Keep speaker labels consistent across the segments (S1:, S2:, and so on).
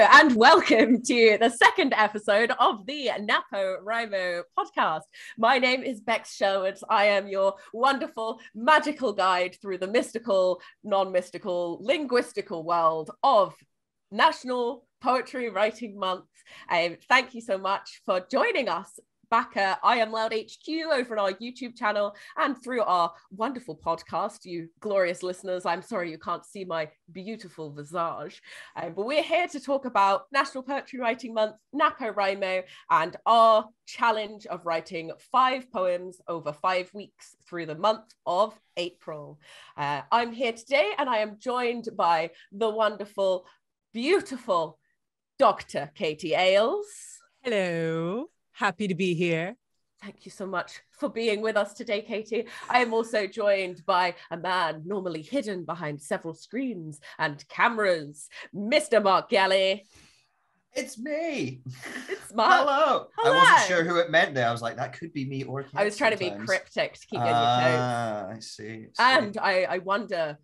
S1: and welcome to the second episode of the NaPoWriMo podcast. My name is Bex Sherwood. I am your wonderful, magical guide through the mystical, non-mystical, linguistical world of National Poetry Writing Month. Thank you so much for joining us back at I Am Loud HQ over on our YouTube channel and through our wonderful podcast, you glorious listeners. I'm sorry you can't see my beautiful visage, but we're here to talk about National Poetry Writing Month, NaPoWriMo, and our challenge of writing 5 poems over 5 weeks through the month of April. I'm here today and I am joined by the wonderful, beautiful Dr. Katie Ailes.
S2: Hello. Happy to be here.
S1: Thank you so much for being with us today, Katie. I am also joined by a man normally hidden behind several screens and cameras, Mr. Mark Gallie.
S3: It's me.
S1: It's Mark.
S3: Hello. I wasn't sure who it meant there. I was like, that could be me or Kate.
S1: I was trying to be cryptic to keep you on your toes.
S3: I see.
S1: And I wonder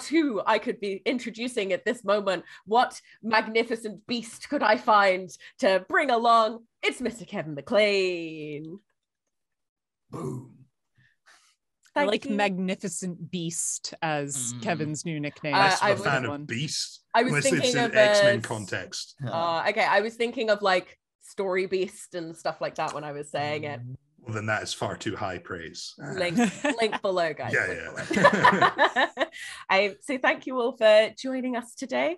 S1: who I could be introducing at this moment. What magnificent beast could I find to bring along? It's Mr. Kevin McLean.
S3: Boom.
S2: I like Magnificent Beast as Kevin's new nickname.
S4: I'm a fan of Beast.
S1: I was thinking of
S4: X-Men context.
S1: Okay, I was thinking of like Story Beast and stuff like that when I was saying it.
S4: Well, then that is far too high praise.
S1: Link below, guys.
S4: Yeah.
S1: So thank you all for joining us today.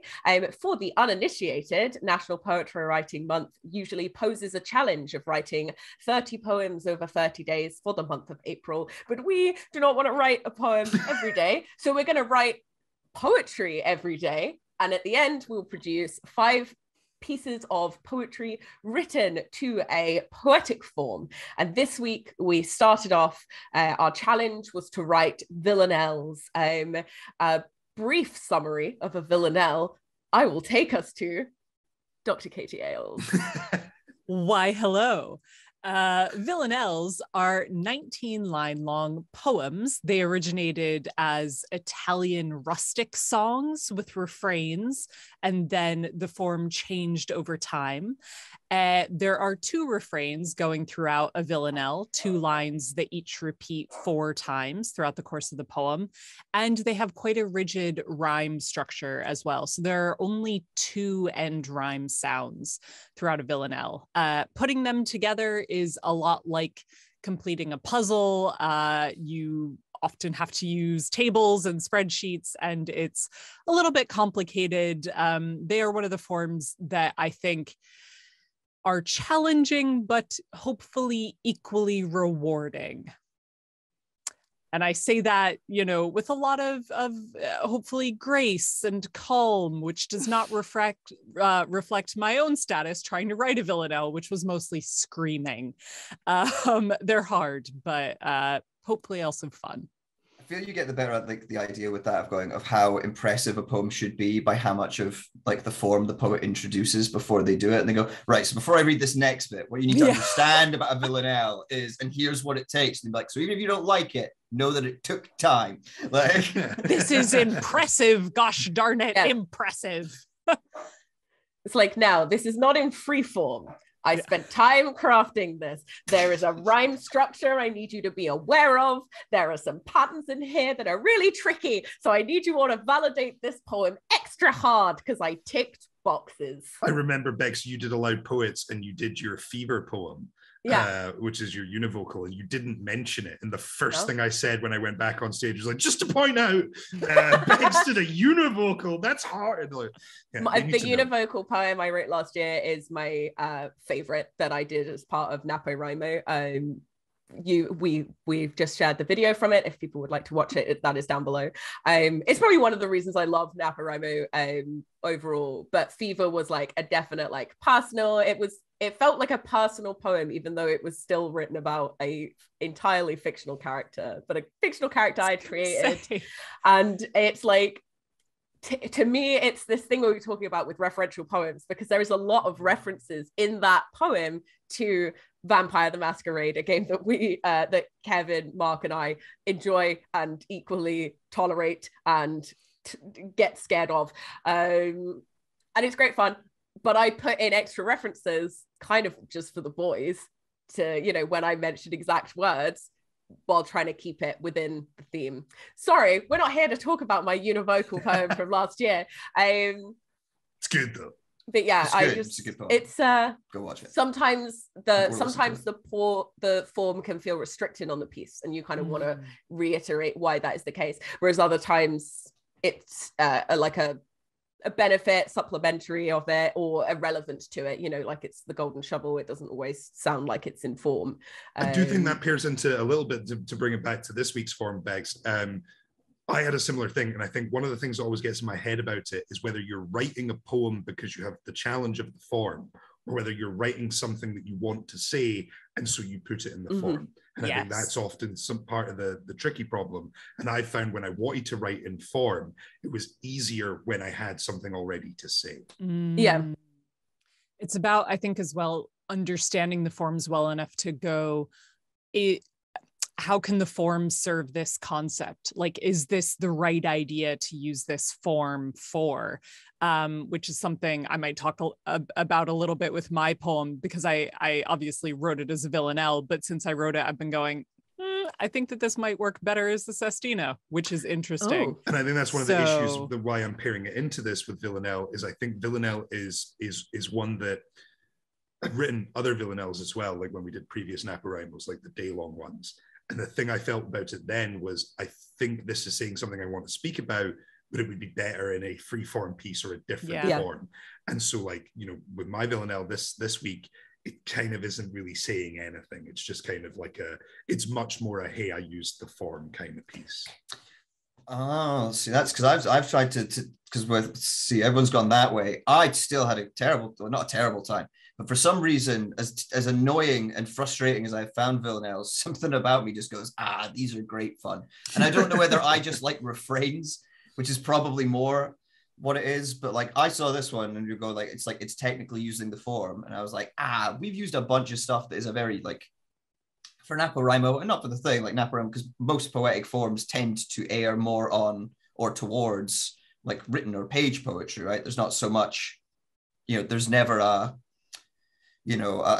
S1: For the uninitiated, National Poetry Writing Month usually poses a challenge of writing 30 poems over 30 days for the month of April. But we do not want to write a poem every day. So we're going to write poetry every day. And at the end, we'll produce 5 pieces of poetry written to a poetic form. And this week we started off, our challenge was to write villanelles. A brief summary of a villanelle I will take us to Dr. Katie Ailes.
S2: Why, hello. Villanelles are 19-line long poems. They originated as Italian rustic songs with refrains, and then the form changed over time. There are 2 refrains going throughout a villanelle, 2 lines that each repeat 4 times throughout the course of the poem, and they have quite a rigid rhyme structure as well. So there are only 2 end rhyme sounds throughout a villanelle. Putting them together is a lot like completing a puzzle. You often have to use tables and spreadsheets, and it's a little bit complicated. They are one of the forms that I think are challenging, but hopefully equally rewarding. And I say that, with a lot of hopefully grace and calm, which does not reflect my own status trying to write a villanelle, which was mostly screaming. They're hard, but hopefully also fun.
S3: I feel you get the better the idea with that of how impressive a poem should be by how much of the form the poet introduces before they do it. And they go, right, so before I read this next bit, what you need to understand about a villanelle is, and here's what it takes. And so even if you don't like it, know that it took time.
S2: This is impressive. Gosh darn it, impressive.
S1: It's like, now, this is not in free form. I spent time crafting this. There is a rhyme structure I need you to be aware of. There are some patterns in here that are really tricky. So I need you all to validate this poem extra hard because I ticked boxes.
S4: I remember, Bex, you did Aloud Poets and you did your fever poem. Which is your univocal, and you didn't mention it. And the first thing I said when I went back on stage was like, just to point out, Bex did a univocal. That's hard. The
S1: univocal poem I wrote last year is my favorite that I did as part of NaPoWriMo. We've just shared the video from it. If people would like to watch it, that is down below. It's probably one of the reasons I love NaPoWriMo overall, but Fever was like a definite personal. It felt like a personal poem, even though it was still written about a entirely fictional character, but a fictional character I created. And it's like, to me, it's this thing we were talking about with referential poems, because there is a lot of references in that poem to Vampire the Masquerade, a game that that Kevin, Mark, and I enjoy and equally tolerate and get scared of. And it's great fun. but I put in extra references kind of just for the boys to, you know, when I mentioned exact words, while trying to keep it within the theme. Sorry, we're not here to talk about my univocal poem from last year.
S4: It's good though.
S1: But yeah,
S3: it's a good poem.
S1: It's
S3: go watch it.
S1: Sometimes the form can feel restricting on the piece, and you kind of want to reiterate why that is the case. Whereas other times it's like a benefit, supplementary of it, or irrelevant to it, you know, like it's the golden shovel. It doesn't always sound like it's in form.
S4: I do think that pairs into a little bit to bring it back to this week's form, Bex. I had a similar thing, and I think one of the things that always gets in my head about it is whether you're writing a poem because you have the challenge of the form, or whether you're writing something that you want to say, and so you put it in the form. And I think that's often some part of the tricky problem. And I found when I wanted to write in form, it was easier when I had something already to say.
S1: Yeah.
S2: It's about, I think, as well, understanding the forms well enough to go, how can the form serve this concept? Like, is this the right idea to use this form for? Which is something I might talk about a little bit with my poem, because I obviously wrote it as a villanelle, but since I wrote it, I've been going, I think that this might work better as the sestino, which is interesting.
S4: And I think that's one of the issues why I'm pairing it into this with villanelle, is I think villanelle is one that I've written other villanelles as well, like when we did previous NaPoWriMos, like the day-long ones. And the thing I felt about it then was, I think this is saying something I want to speak about, but it would be better in a free form piece or a different form. And so, like, you know, with my villanelle this week, it kind of isn't really saying anything. It's just kind of like it's much more a, hey, I used the form kind of piece.
S3: Oh, see, that's because I've tried to because everyone's gone that way. I still had not a terrible time, but for some reason, as annoying and frustrating as I found villanelles, something about me just goes, these are great fun. And I don't know whether I just like refrains, which is probably more what it is, but like I saw this one and you go like it's technically using the form, and I was like, we've used a bunch of stuff that is a very like, for NaPoWriMo, and not for the thing like NaPoWriMo, because most poetic forms tend to err more on or towards like written or page poetry, right? There's not so much, you know, there's never a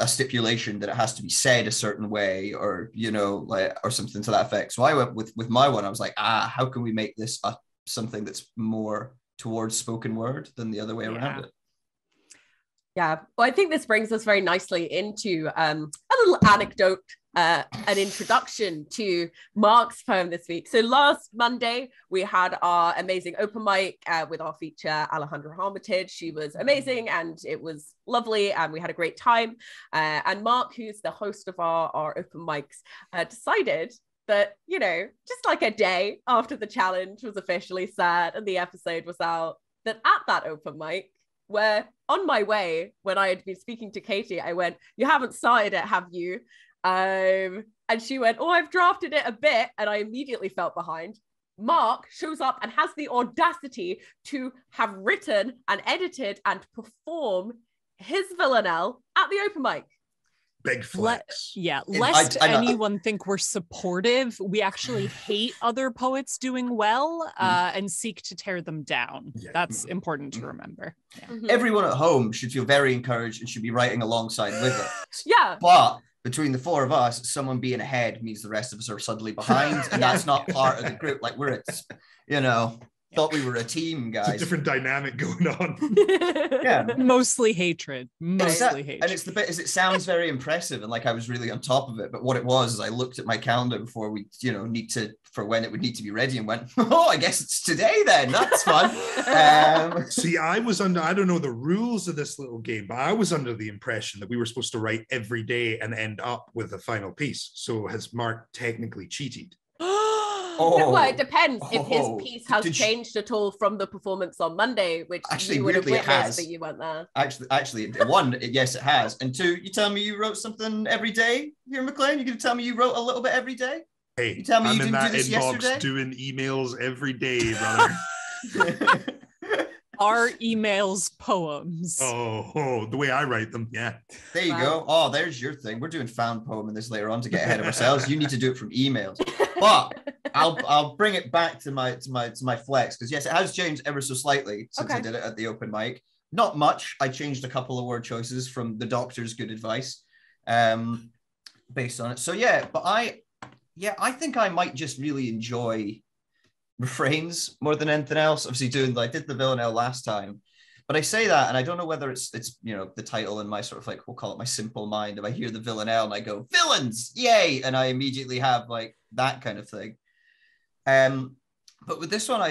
S3: stipulation that it has to be said a certain way, or, you know, like, or something to that effect. So I went with my one, I was like, how can we make this something that's more towards spoken word than the other way around it?
S1: Yeah, well, I think this brings us very nicely into a little anecdote, an introduction to Mark's poem this week. So last Monday, we had our amazing open mic with our feature, Alejandra Armitage. She was amazing and it was lovely and we had a great time. And Mark, who's the host of our open mics, decided that, you know, just like a day after the challenge was officially set and the episode was out, that at that open mic, where on my way, when I had been speaking to Katie, I went, "You haven't started it, have you?" And she went, "Oh, I've drafted it a bit." And I immediately felt behind. Mark shows up and has the audacity to have written and edited and perform his villanelle at the open mic.
S4: Big flex.
S2: Lest anyone think we're supportive, we actually hate other poets doing well and seek to tear them down. That's important to remember.
S3: Everyone at home should feel very encouraged and should be writing alongside with it. But between the four of us, someone being ahead means the rest of us are suddenly behind, and that's not part of the group. Like, we're thought we were a team, guys.
S4: It's a different dynamic going on.
S2: Mostly hatred. And
S3: it's the bit is it sounds very impressive and like I was really on top of it, but what it was is I looked at my calendar before we, for when it would need to be ready, and went, I guess it's today then. That's fun.
S4: See, I don't know the rules of this little game, but I was under the impression that we were supposed to write every day and end up with a final piece. So has Mark technically cheated?
S1: Well, it depends if his piece has changed at all from the performance on Monday, which
S3: actually
S1: you would have
S3: witnessed,
S1: it has. But you weren't there.
S3: Actually, one, yes, it has, and two, you tell me you wrote something every day here, Mclean. You're going to tell me you wrote a little bit every day?
S4: Hey,
S3: you tell me
S4: I'm
S3: you
S4: in
S3: didn't
S4: that
S3: do this
S4: inbox
S3: yesterday?
S4: doing emails every day, brother.
S2: Our emails poems.
S4: Oh, the way I write them, yeah.
S3: There you go. Oh, there's your thing. We're doing found poem in this later on to get ahead of ourselves. You need to do it from emails. But I'll bring it back to my flex, because yes, it has changed ever so slightly since I did it at the open mic. not much. I changed a couple of word choices from the doctor's good advice based on it. So yeah, but I think I might just really enjoy refrains more than anything else. Obviously I did the Villanelle last time, but I say that and I don't know whether it's the title in my sort of like, we'll call it my simple mind. If I hear the Villanelle and I go villains, yay, and I immediately have like that kind of thing. But with this one, I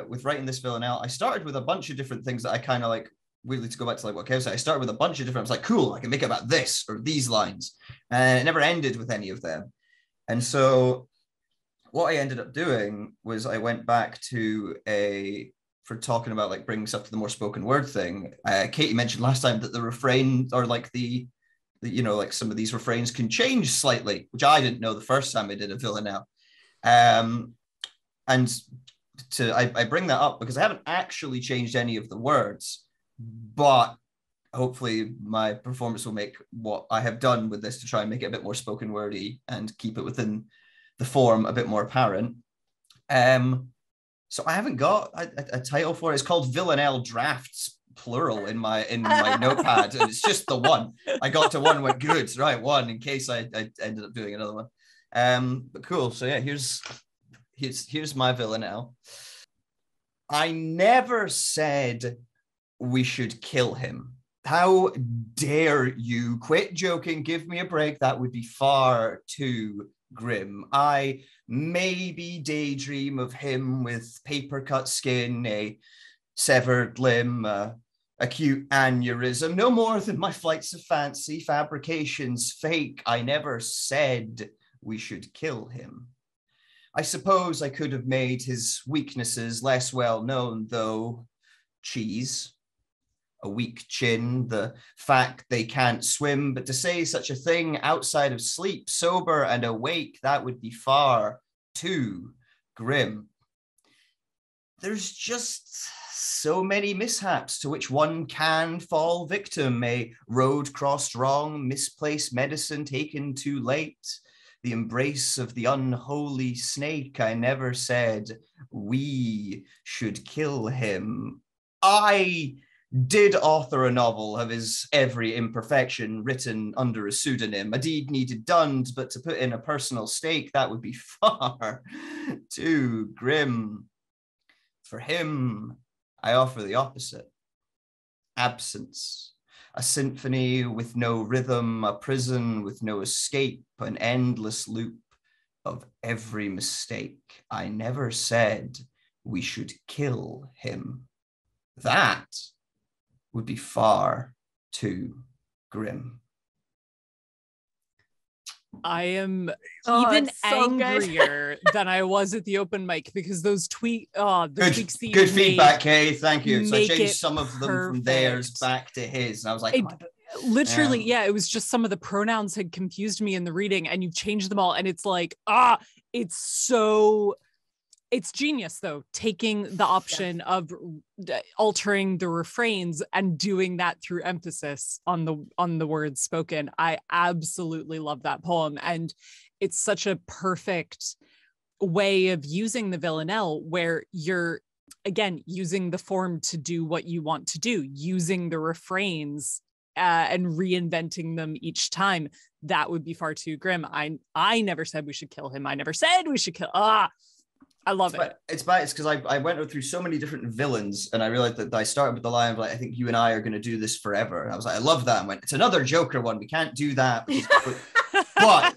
S3: with writing this Villanelle, I started with a bunch of different things that I kind of like, weirdly to go back to like what Kev said, I started with a bunch of different, I was like, cool, I can make it about this or these lines. And it never ended with any of them. And so what I ended up doing was I went back to for talking about like bringing stuff to the more spoken word thing. Katie mentioned last time that the refrain or like the like some of these refrains can change slightly, which I didn't know the first time I did a Villanelle. And I bring that up because I haven't actually changed any of the words, but hopefully my performance will make what I have done with this to try and make it a bit more spoken wordy and keep it within the form a bit more apparent. So I haven't got a title for it. It's called Villanelle Drafts, plural, in my notepad, and it's just the one. I got to one and went, good, right, one, in case I ended up doing another one. But cool. So yeah, here's my Villanelle. I never said we should kill him. How dare you? Quit joking. Give me a break. That would be far too grim. I maybe daydream of him with paper cut skin, a severed limb, acute aneurysm, no more than my flights of fancy, fabrications fake. I never said we should kill him. I suppose I could have made his weaknesses less well known, though. Cheese, a weak chin, the fact they can't swim, but to say such a thing outside of sleep, sober and awake, that would be far too grim. There's just so many mishaps to which one can fall victim. A road crossed wrong, misplaced medicine taken too late, the embrace of the unholy snake. I never said we should kill him. I did author a novel of his every imperfection written under a pseudonym. A deed needed done, but to put in a personal stake, that would be far too grim. For him, I offer the opposite. Absence. A symphony with no rhythm, a prison with no escape, an endless loop of every mistake. I never said we should kill him. That would be far too grim.
S2: I am even angrier than I was at the open mic because those tweaks. Good
S3: feedback, Kay. Thank you. So I changed some of them from theirs back to his, and I was like,
S2: literally, it was just some of the pronouns had confused me in the reading, and you changed them all, and it's like, it's genius though, taking the option of altering the refrains and doing that through emphasis on the words spoken. I absolutely love that poem, and it's such a perfect way of using the Villanelle where you're again using the form to do what you want to do, using the refrains and reinventing them each time. That would be far too grim. I never said we should kill him. I never said we should kill. I love it.
S3: It's because I went through so many different villains, and I realized that I started with the line of like, I think you and I are going to do this forever. And I was like, I love that. And went, it's another Joker one. We can't do that. But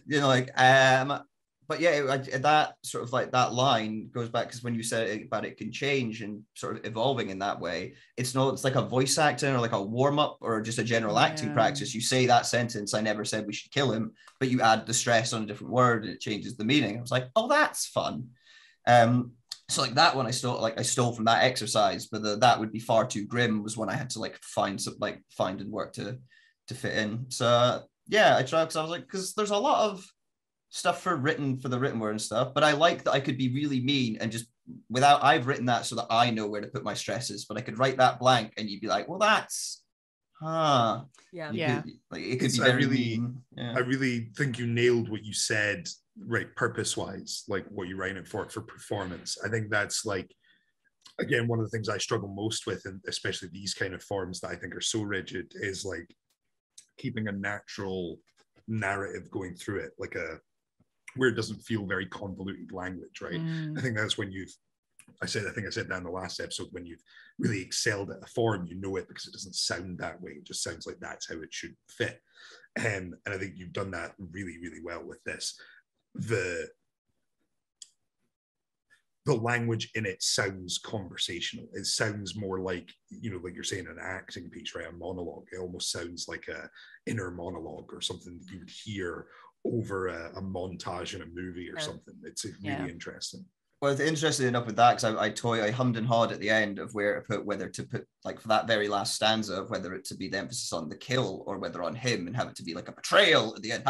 S3: but yeah, that sort of like that line goes back because when you said about it can change and sort of evolving in that way, it's like a voice acting or like a warm up or just a general acting practice. You say that sentence, I never said we should kill him, but you add the stress on a different word and it changes the meaning. I was like, oh, that's fun. So like that one I stole from that exercise, but that would be far too grim was when I had to like find and work to fit in. So yeah, I tried because I was like, because there's a lot of stuff for the written word and stuff, but I like that I could be really mean and just I've written that so that I know where to put my stresses, but I could write that blank and you'd be like, well, that's it could be very mean. Yeah.
S4: I really think you nailed what you said, right, purpose wise, like what you're writing it for performance. I think that's like again, one of the things I struggle most with, and especially these kind of forms that I think are so rigid, is like keeping a natural narrative going through it, like where it doesn't feel very convoluted language, right? I think that's when I think I said that in the last episode, when you've really excelled at a form, you know it because it doesn't sound that way. It just sounds like that's how it should fit. And I think you've done that really, really well with this. The language in it sounds conversational. It sounds more like, like you're saying, an acting piece, right? A monologue. It almost sounds like a inner monologue or something that you would hear over a montage in a movie or something. It's really interesting.
S3: Well, it's interesting enough with that, because I hummed and hawed at the end of whether to put like for that very last stanza, of whether it to be the emphasis on the kill or whether on him, and have it to be like a betrayal at the end.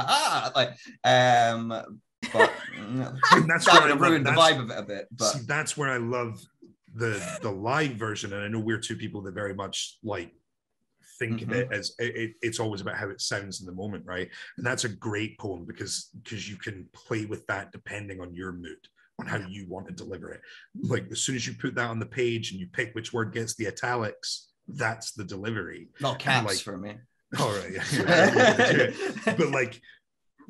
S3: But that's that would have ruined the vibe of it a bit. But
S4: see, that's where I love the live version, and I know we're two people that very much like think of it as it's always about how it sounds in the moment, right? And that's a great poem because you can play with that depending on your mood, on how you want to deliver it. Like as soon as you put that on the page and you pick which word gets the italics, that's the delivery.
S3: Not caps for me.
S4: All right, yeah. But like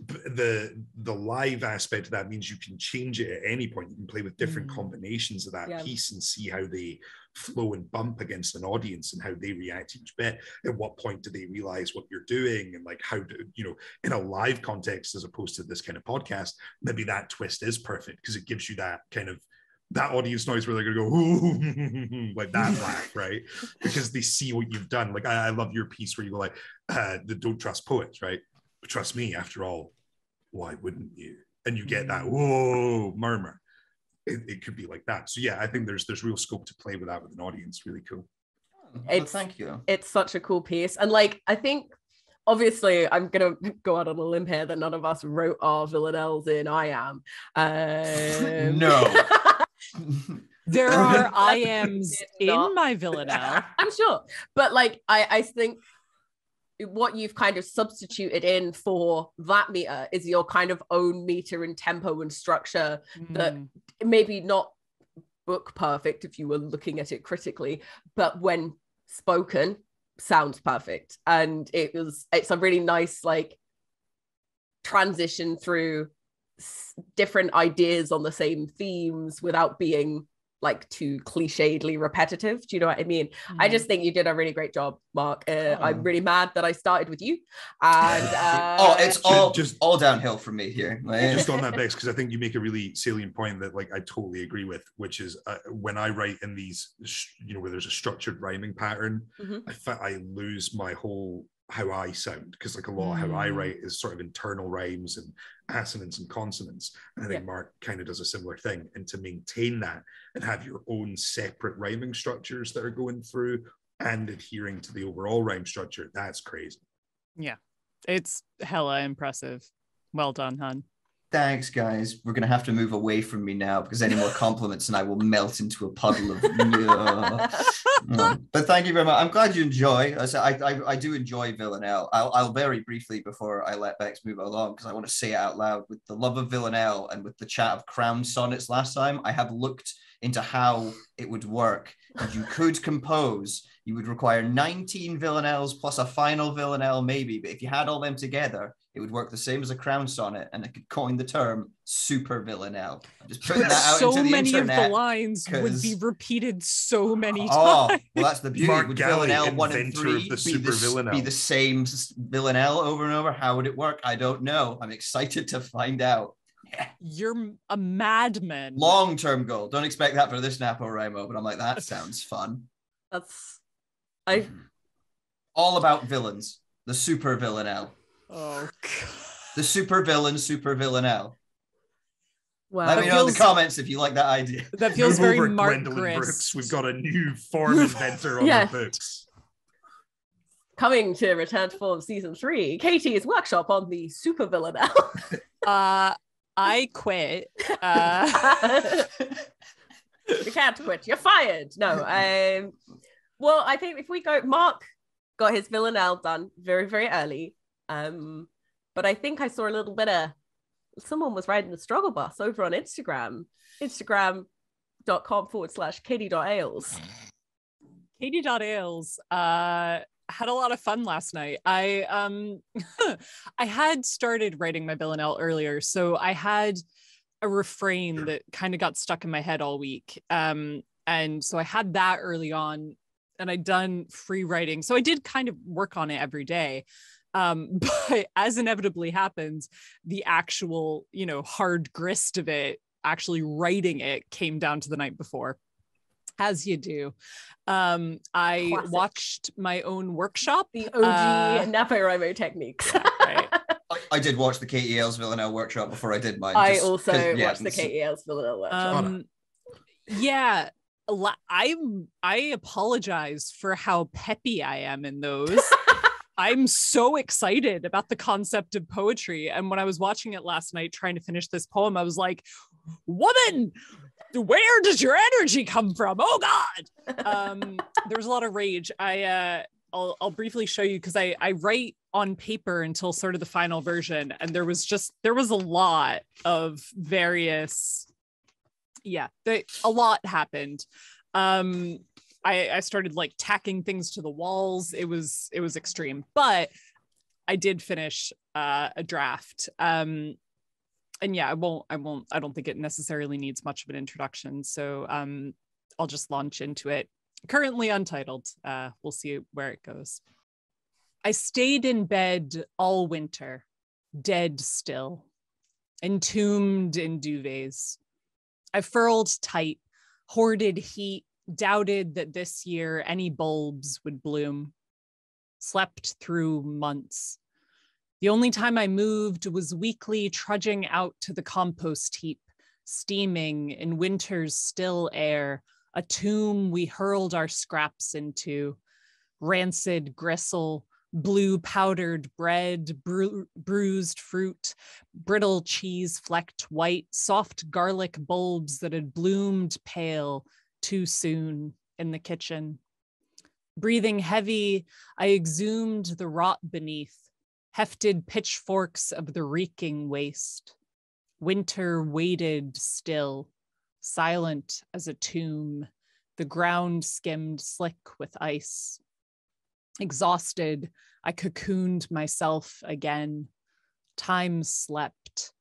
S4: the live aspect of that means you can change it at any point. You can play with different combinations of that piece and see how they flow and bump against an audience and how they react to each bit. At what point do they realize what you're doing, and like how do in a live context as opposed to this kind of podcast, maybe that twist is perfect because it gives you that kind of that audience noise where they're gonna go ooh, like that laugh, right? Because they see what you've done. Like I love your piece where you go like the don't trust poets, right? But trust me, after all, why wouldn't you? And you get that whoa murmur. It could be like that. So yeah, I think there's real scope to play with that with an audience. Really cool.
S3: Thank you.
S1: It's such a cool piece. And like, I think obviously I'm gonna go out on a limb here that none of us wrote our villanelles in I am.
S3: No.
S2: There are I ams in my villanelle.
S1: I'm sure. But like I think what you've kind of substituted in for that meter is your kind of own meter and tempo and structure that maybe not book perfect if you were looking at it critically, but when spoken sounds perfect. And it's a really nice like transition through different ideas on the same themes without being like too clichédly repetitive. Do you know what I mean? I just think you did a really great job, Mark. I'm really mad that I started with you. And
S3: it's all downhill from me here.
S4: Just on that, Bex, because I think you make a really salient point that like I totally agree with, which is when I write in these, where there's a structured rhyming pattern, I lose my whole how I sound, because like a lot of how I write is sort of internal rhymes and assonance and consonants, and I think Mark kind of does a similar thing. And to maintain that and have your own separate rhyming structures that are going through and adhering to the overall rhyme structure, that's crazy.
S2: Yeah, it's hella impressive. Well done, hun.
S3: Thanks, guys. We're going to have to move away from me now because any more compliments and I will melt into a puddle of... But thank you very much. I'm glad you enjoy. I do enjoy Villanelle. I'll very briefly, before I let Bex move along, because I want to say it out loud, with the love of Villanelle and with the chat of crown sonnets last time, I have looked into how it would work. And you could compose, you would require 19 villanelles plus a final villanelle maybe, but if you had all them together, it would work the same as a crown sonnet, and I could coin the term super villanelle. I'm just putting that out into the internet.
S2: So many of the lines would be repeated so many times.
S3: Well, that's the beauty.
S4: Mark
S3: Would
S4: Gallie,
S3: villanelle 1 and 3
S4: villanelle.
S3: be the same villanelle over and over? How would it work? I don't know. I'm excited to find out. Yeah.
S2: You're a madman.
S3: Long-term goal. Don't expect that for this NaPoWriMo, but I'm like, that sounds fun. All about villains. The super villanelle.
S2: Oh, God.
S3: The super villanelle.
S1: Wow.
S3: Let me know in the comments if you like that idea.
S2: That feels very Mark
S4: Gwendolyn
S2: Grist.
S4: Brooks. We've got a new form inventor on the books.
S1: Coming to Return to Form Season 3, Katie's workshop on the super villanelle.
S2: I quit.
S1: You can't quit. You're fired. No. Well, I think if we go, Mark got his villanelle done very, very early. But I think I saw a little bit of someone was riding the struggle bus over on Instagram facebook.com/katie.ailes.
S2: Katie.ailes had a lot of fun last night. I I had started writing my Villanelle earlier, so I had a refrain that kind of got stuck in my head all week. And so I had that early on, and I'd done free writing. So I did kind of work on it every day. But as inevitably happens, the actual, hard grist of it, actually writing it, came down to the night before, as you do. I
S1: Classic.
S2: watched my own workshop.
S1: The OG NaPoWriMo techniques.
S2: Yeah, right.
S3: I did watch the Katie Ailes Villanelle workshop before I did mine.
S1: I also watched the Katie Ailes Villanelle workshop.
S2: Yeah, I apologize for how peppy I am in those. I'm so excited about the concept of poetry. And when I was watching it last night, trying to finish this poem, I was like, woman, where does your energy come from? Oh God. There's a lot of rage. I'll briefly show you, because I write on paper until sort of the final version. And there was a lot of various, a lot happened. I started like tacking things to the walls. It was extreme, but I did finish a draft. And yeah, I don't think it necessarily needs much of an introduction. So I'll just launch into it. Currently untitled. We'll see where it goes. I stayed in bed all winter, dead still, entombed in duvets. I furled tight, hoarded heat, doubted that this year any bulbs would bloom. Slept through months. The only time I moved was weekly trudging out to the compost heap, steaming in winter's still air, a tomb we hurled our scraps into. Rancid gristle, blue powdered bread, bruised fruit, brittle cheese flecked white, soft garlic bulbs that had bloomed pale too soon in the kitchen. Breathing heavy, I exhumed the rot beneath, hefted pitchforks of the reeking waste. Winter waited still, silent as a tomb, the ground skimmed slick with ice. Exhausted, I cocooned myself again. Time slept.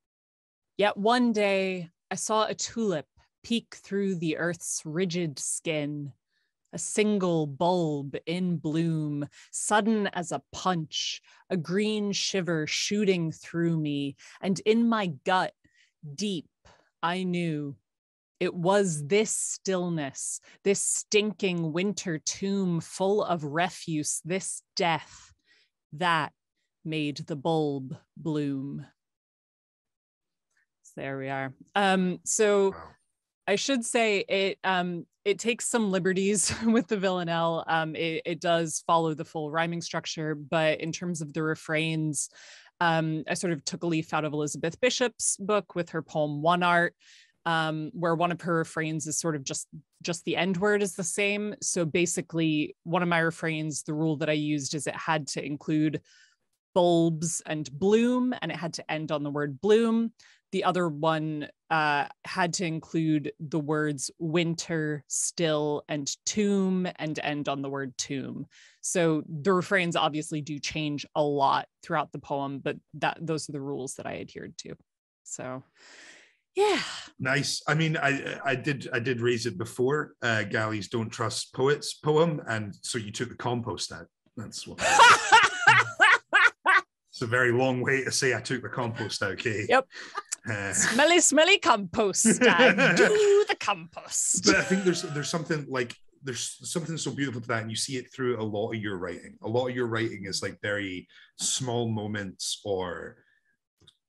S2: Yet one day, I saw a tulip peek through the earth's rigid skin. A single bulb in bloom, sudden as a punch, a green shiver shooting through me, and in my gut, deep, I knew it was this stillness, this stinking winter tomb full of refuse, this death, that made the bulb bloom. So there we are. So I should say it takes some liberties with the Villanelle. It does follow the full rhyming structure, but in terms of the refrains, I sort of took a leaf out of Elizabeth Bishop's book with her poem One Art, where one of her refrains is sort of just the end word is the same. So basically, one of my refrains, the rule that I used is it had to include bulbs and bloom, and it had to end on the word bloom. The other one had to include the words winter, still, and tomb, and end on the word tomb. So the refrains obviously do change a lot throughout the poem, but those are the rules that I adhered to. So yeah.
S4: Nice. I mean, I did raise it before, Gallie's Don't Trust Poets poem, and so you took the compost out. That's what it's a very long way to say I took the compost out, Kate.
S2: Yep. Smelly compost. I do the compost.
S4: But I think there's something so beautiful to that, and you see it through a lot of your writing. A lot of your writing is like very small moments, or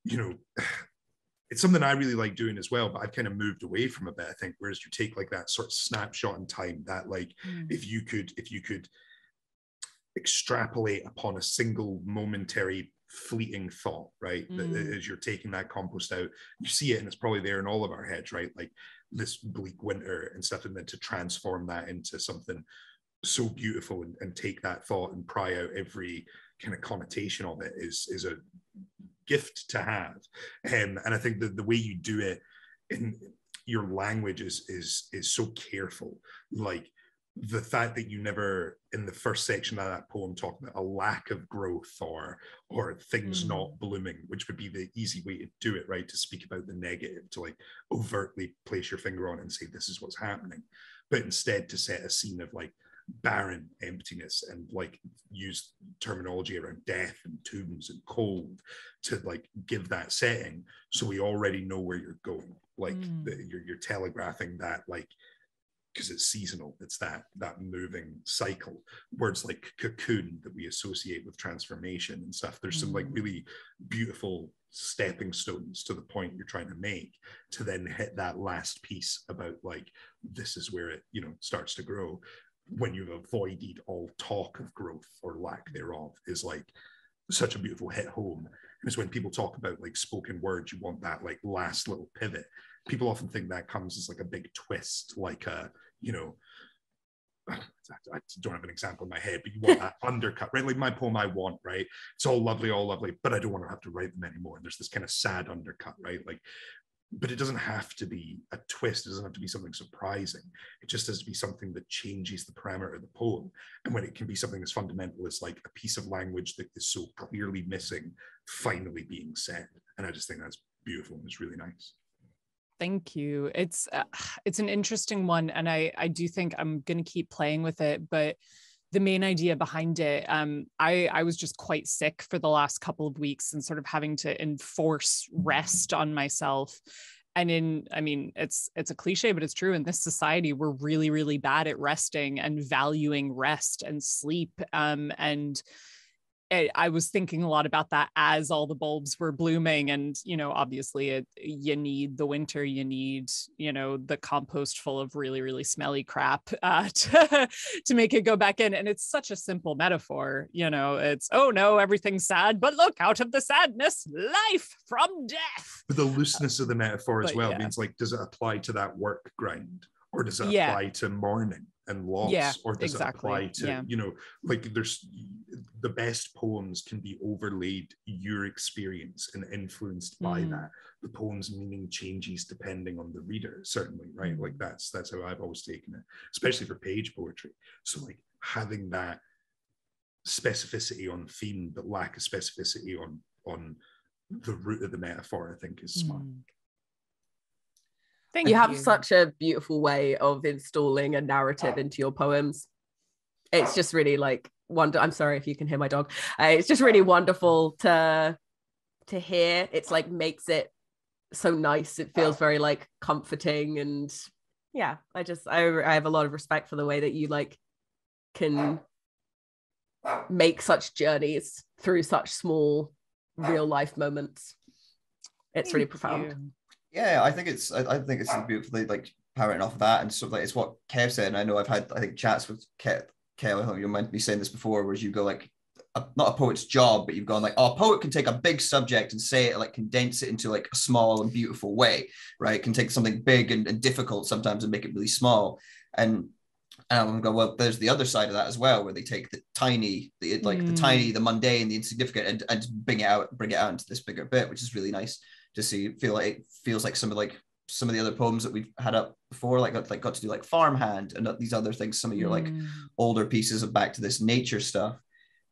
S4: it's something I really like doing as well, but I've kind of moved away from a bit, I think, whereas you take like that sort of snapshot in time, that like if you could extrapolate upon a single momentary fleeting thought, right? As you're taking that compost out, you see it, and it's probably there in all of our heads, right? Like this bleak winter and stuff, and then to transform that into something so beautiful and take that thought and pry out every kind of connotation of it is a gift to have. And I think that the way you do it your language is so careful. Like the fact that you never, in the first section of that poem, talk about a lack of growth or things not blooming, which would be the easy way to do it, right? To speak about the negative, to like overtly place your finger on it and say, this is what's happening. But instead to set a scene of like barren emptiness and like use terminology around death and tombs and cold to like give that setting, so we already know where you're going. Like you're telegraphing that, like, because it's seasonal, it's that moving cycle. Words like cocoon that we associate with transformation and stuff, there's some like really beautiful stepping stones to the point you're trying to make, to then hit that last piece about like, this is where it, you know, starts to grow. When you've avoided all talk of growth or lack thereof, is like such a beautiful hit home. Because when people talk about like spoken words, you want that like last little pivot. People often think that comes as like a big twist, like a, you know, I don't have an example in my head, but you want that undercut, right? Like my poem, I Want, right? It's all lovely, but I don't want to have to write them anymore. And there's this kind of sad undercut, right? Like, but it doesn't have to be a twist. It doesn't have to be something surprising. It just has to be something that changes the parameter of the poem. And when it can be something as fundamental as like a piece of language that is so clearly missing, finally being said. And I just think that's beautiful and it's really nice.
S2: Thank you. It's an interesting one. And I do think I'm going to keep playing with it, but the main idea behind it, I was just quite sick for the last couple of weeks and sort of having to enforce rest on myself. And I mean, it's a cliche, but it's true. In this society, we're really, really bad at resting and valuing rest and sleep. And I was thinking a lot about that as all the bulbs were blooming. And, you know, obviously you need the winter, you need, you know, the compost full of really, really smelly crap to make it go back in. And it's such a simple metaphor, you know, it's, oh no, everything's sad, but look, out of the sadness, life from death.
S4: But the looseness of the metaphor as well means like, does it apply to that work grind? Or does it apply to mourning and loss? Or does it apply to, you know, like there's the best poems can be overlaid your experience and influenced by that. The poem's meaning changes depending on the reader, certainly, right? Like that's how I've always taken it, especially for page poetry. So like having that specificity on theme, but lack of specificity on the root of the metaphor, I think is smart.
S1: You have such a beautiful way of installing a narrative into your poems. It's just really like I'm sorry if you can hear my dog. It's just really wonderful to hear. It's like makes it so nice. It feels very like comforting, and yeah, I have a lot of respect for the way that you like can make such journeys through such small real life moments. It's really profound.
S3: Yeah, I think it's beautifully like powering off of that, and sort of like it's what Kev said. And I know I've had chats with Kev. You might be saying this before, whereas you go like not a poet's job, but you've gone like, oh, a poet can take a big subject and say it, like condense it into like a small and beautiful way, right? Can take something big and difficult sometimes and make it really small. And I'm going, well, there's the other side of that as well, where they take the tiny, the mundane, the insignificant, and bring it out into this bigger bit, which is really nice to see. Feel like it feels like some of the other poems that we've had up before, got to do like Farmhand and these other things, some of your like older pieces of back to this nature stuff.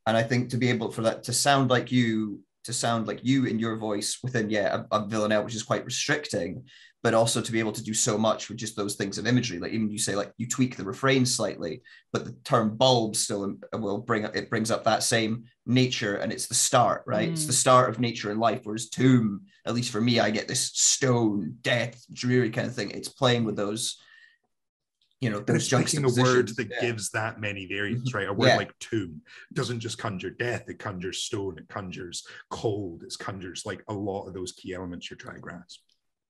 S3: And I think to be able for that to sound like you in your voice within a Villanelle, which is quite restricting, but also to be able to do so much with just those things of imagery. Like even you say like you tweak the refrain slightly, but the term bulb still brings up that same nature, and it's the start, right? It's the start of nature and life. Whereas tomb, at least for me, I get this stone, death, dreary kind of thing. It's playing with those, you know, those juxtapositions.
S4: A word that gives that many variants, right? A word like tomb doesn't just conjure death, it conjures stone, it conjures cold, it conjures like a lot of those key elements you're trying to grasp.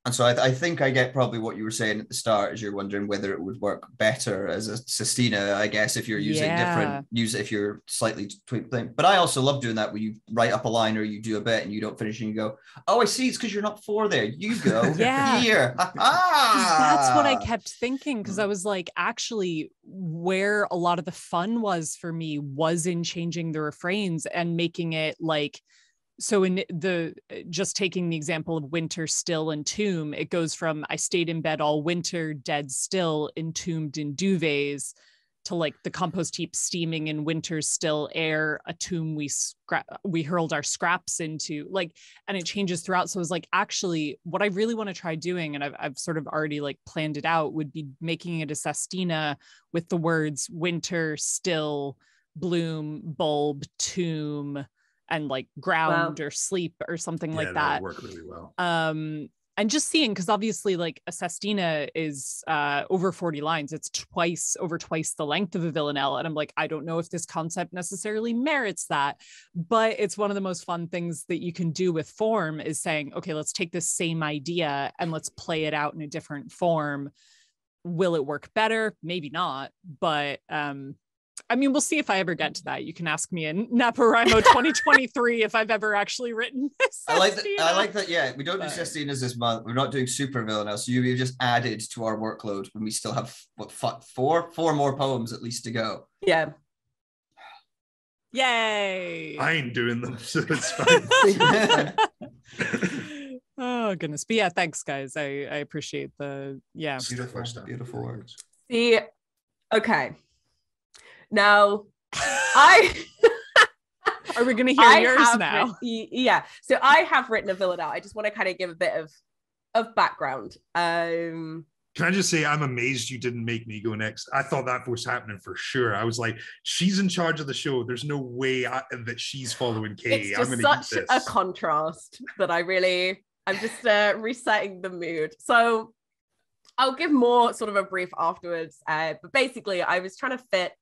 S3: And so I think I get probably what you were saying at the start, as you're wondering whether it would work better as a sestina, I guess, if you're using if you're slightly tweaked thing. But I also love doing that, where you write up a line or you do a bit and you don't finish and you go, oh, I see, it's because you're not 4 there. You go here.
S2: That's what I kept thinking, because I was like, actually, where a lot of the fun was for me was in changing the refrains and making it like So in the, just taking the example of winter still and tomb, it goes from I stayed in bed all winter, dead still, entombed in duvets, to like the compost heap steaming in winter's still air, a tomb we hurled our scraps into, like, and it changes throughout. So it was like, actually what I really want to try doing, and I've sort of already like planned it out, would be making it a sestina with the words winter, still, bloom, bulb, tomb, and like ground or sleep or something like that.
S4: That would work really well.
S2: And just seeing, because obviously like a sestina is over 40 lines. It's over twice the length of a villanelle. And I'm like, I don't know if this concept necessarily merits that, but it's one of the most fun things that you can do with form, is saying, okay, let's take this same idea and let's play it out in a different form. Will it work better? Maybe not, but I mean, we'll see if I ever get to that. You can ask me in NaPoWriMo 2023 if I've ever actually written this.
S3: I like that. Yeah, we don't do sestinas this month. We're not doing super villanelle. So you've just added to our workload when we still have four more poems at least to go.
S1: Yeah.
S2: Yay.
S4: I ain't doing them, so it's fine.
S2: Oh goodness. But yeah, thanks guys. I appreciate
S3: Beautiful words.
S1: See, okay. Now,
S2: are we going to hear yours now?
S1: Yeah. So I have written a villanelle. I just want to kind of give a bit of background.
S4: Can I just say, I'm amazed you didn't make me go next. I thought that was happening for sure. I was like, she's in charge of the show. There's no way that she's following Katie.
S1: It's just such a contrast that I'm just resetting the mood. So I'll give more sort of a brief afterwards. But basically, I was trying to fit.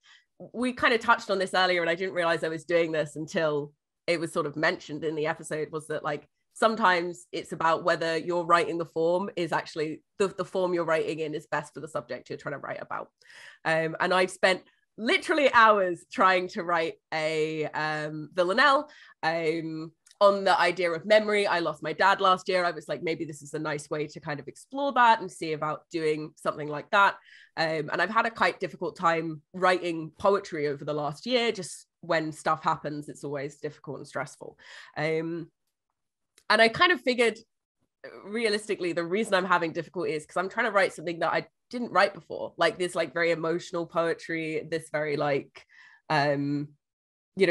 S1: We kind of touched on this earlier, and I didn't realize I was doing this until it was sort of mentioned in the episode, was that like sometimes it's about whether you're writing the form is actually the form you're writing in is best for the subject you're trying to write about. And I've spent literally hours trying to write a villanelle on the idea of memory. I lost my dad last year. I was like, maybe this is a nice way to kind of explore that and see about doing something like that. And I've had a quite difficult time writing poetry over the last year. Just when stuff happens, it's always difficult and stressful. And I kind of figured, realistically, the reason I'm having difficulty is because I'm trying to write something that I didn't write before, like this like very emotional poetry, this very like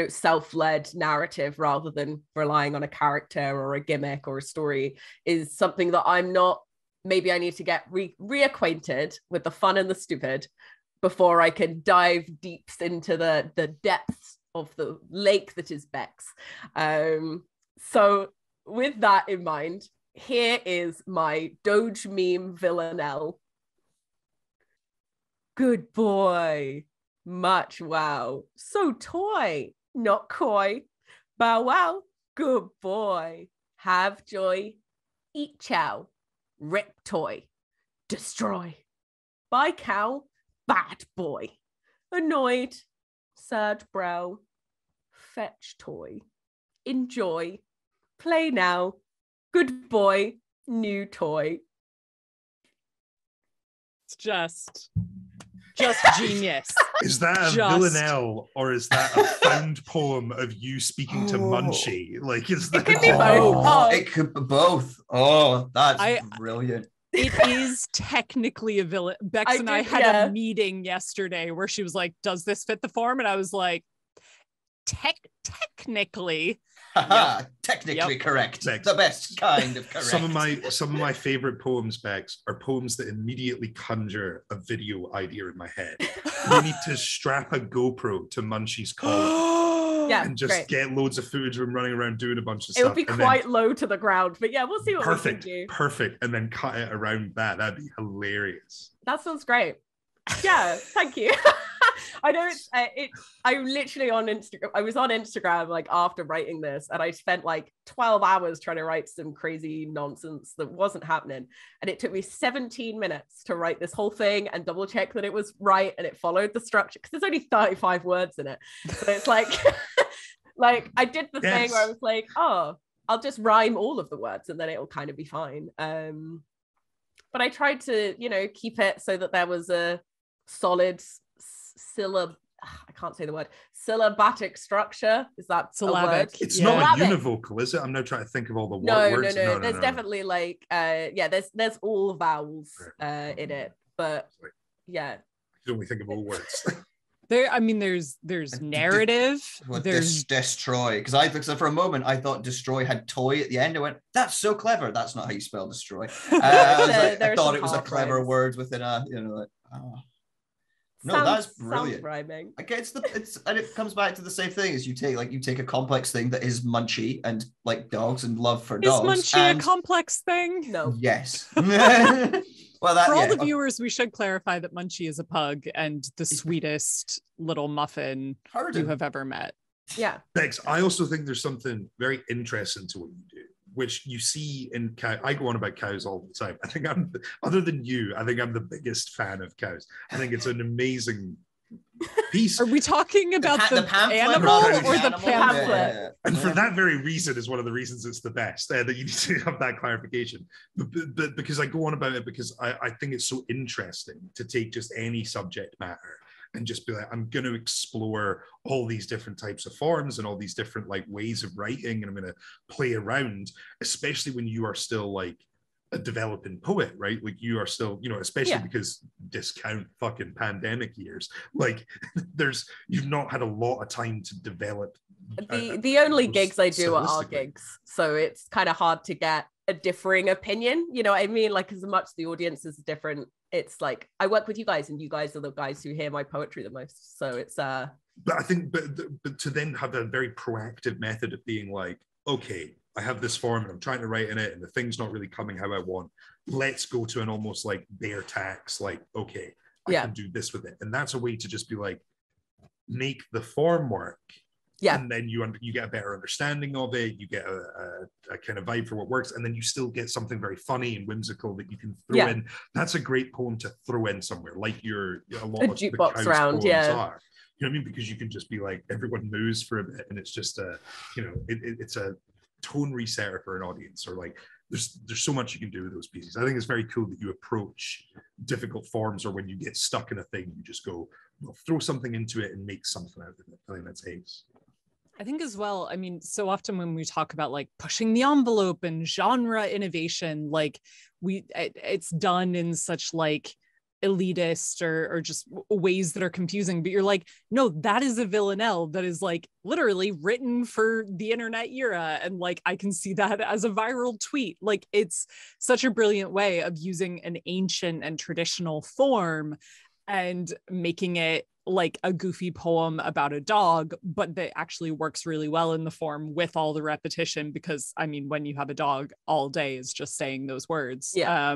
S1: self-led narrative rather than relying on a character or a gimmick or a story, is something that I'm not. Maybe I need to get reacquainted with the fun and the stupid before I can dive deep into the depths of the lake that is Bex. So with that in mind, here is my Doge meme villanelle. Good boy, much wow, so toy, not coy. Bow wow, good boy, have joy, eat chow, rip toy, destroy. Buy cow, bad boy, annoyed, sad brow, fetch toy, enjoy, play now, good boy, new toy.
S2: It's just genius.
S4: Is that a villanelle, or is that a found poem of you speaking to Munchie? Like, is that?
S1: It could be both.
S3: It could be both. Oh, that's brilliant.
S2: It is technically a villain. Bex and I had a meeting yesterday where she was like, "Does this fit the form?" And I was like, technically.
S3: Technically correct. The best kind of correct.
S4: Some of my favorite poems, Bex, are poems that immediately conjure a video idea in my head. You need to strap a GoPro to Munchie's collar and just get loads of footage of him running around doing a bunch of stuff.
S1: It'll be quite low to the ground, but yeah, we'll see what we can do.
S4: Perfect. And then cut it around that. That'd be hilarious.
S1: That sounds great. Yeah, thank you. I know I literally on Instagram, I was on Instagram like after writing this, and I spent like 12 hours trying to write some crazy nonsense that wasn't happening. And it took me 17 minutes to write this whole thing and double check that it was right and it followed the structure, because there's only 35 words in it. So it's like, like I did the thing where I was like, oh, I'll just rhyme all of the words and then it'll kind of be fine. But I tried to, keep it so that there was a solid I can't say the word, syllabatic structure. Is that
S2: syllabic?
S1: A word?
S4: It's not a univocal, is it? I'm now trying to think of all the words.
S1: No. There's definitely like, there's all vowels in it, but yeah.
S4: I can only think of all words.
S2: There's narrative.
S3: There's destroy, because I for a moment I thought destroy had toy at the end. I went, that's so clever. That's not how you spell destroy. I thought it was a clever word within a, No, that's brilliant.
S1: Rhyming.
S3: Okay, and it comes back to the same thing as you take a complex thing that is Munchie and like dogs and love for dogs.
S2: Is Munchie a complex thing?
S1: No.
S3: Yes.
S2: Well, for all the viewers, we should clarify that Munchie is a pug and the sweetest little muffin you have ever met.
S1: Yeah.
S4: Thanks. I also think there's something very interesting to what you do, which you see in cows. I go on about cows all the time. I think other than you, I think I'm the biggest fan of cows. I think it's an amazing piece.
S2: Are we talking about the animal or the pamphlet?
S3: Yeah.
S4: And for that very reason is one of the reasons it's the best, that you need to have that clarification. But because I go on about it because I think it's so interesting to take just any subject matter and just be like, I'm going to explore all these different types of forms and all these different like ways of writing, and I'm going to play around, especially when you are still like a developing poet, right? Like you are still, especially because discount fucking pandemic years, like you've not had a lot of time to develop.
S1: The only gigs I do are our gigs, so it's kind of hard to get a differing opinion. You know what I mean? Like as much the audience is different, it's like I work with you guys, and you guys are the guys who hear my poetry the most. So it's But
S4: I think, but to then have a very proactive method of being like, okay, I have this form and I'm trying to write in it and the thing's not really coming how I want. Let's go to an almost like bare tax, like, okay, I can do this with it. And that's a way to just be like, make the form work. Yeah. And then you get a better understanding of it. You get a kind of vibe for what works. And then you still get something very funny and whimsical that you can throw in. That's a great poem to throw in somewhere, like a lot of
S1: jukebox round, are.
S4: You know what I mean? Because you can just be like, everyone moves for a bit and it's just it's a tone resetter for an audience, or like there's so much you can do with those pieces. I think it's very cool that you approach difficult forms, or when you get stuck in a thing, you just go, well, throw something into it and make something out of it. I think that's Ailes.
S2: I think as well, I mean, so often when we talk about like pushing the envelope and genre innovation, like it's done in such like elitist or just ways that are confusing, but you're like, no, that is a Villanelle that is like literally written for the internet era, and like I can see that as a viral tweet. Like it's such a brilliant way of using an ancient and traditional form and making it like a goofy poem about a dog, but that actually works really well in the form with all the repetition, because I mean, when you have a dog, all day is just saying those words.
S4: I